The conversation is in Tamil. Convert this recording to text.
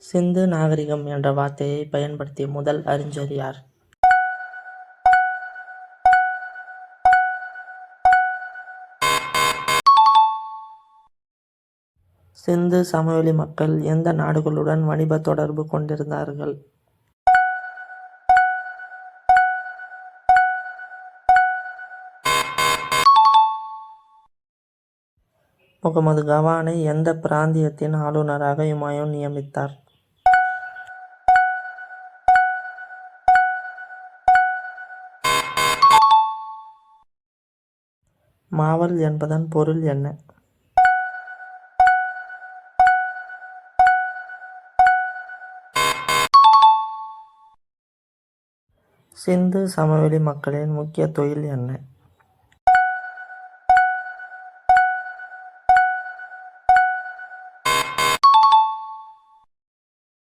சிந்து நாகரிகம் என்ற வார்த்தையை பயன்படுத்திய முதல் அறிஞர் யார்? சிந்து சமவெளி மக்கள் எந்த நாடுகளுடன் வணிக தொடர்பு கொண்டிருந்தார்கள்? முகமது கவானை எந்த பிராந்தியத்தின் ஆளுநராக ஹுமாயூன் நியமித்தார்? மாவல் என்பதன் பொருள் என்ன? சிந்து சமவெளி மக்களின் முக்கிய தொழில் என்ன?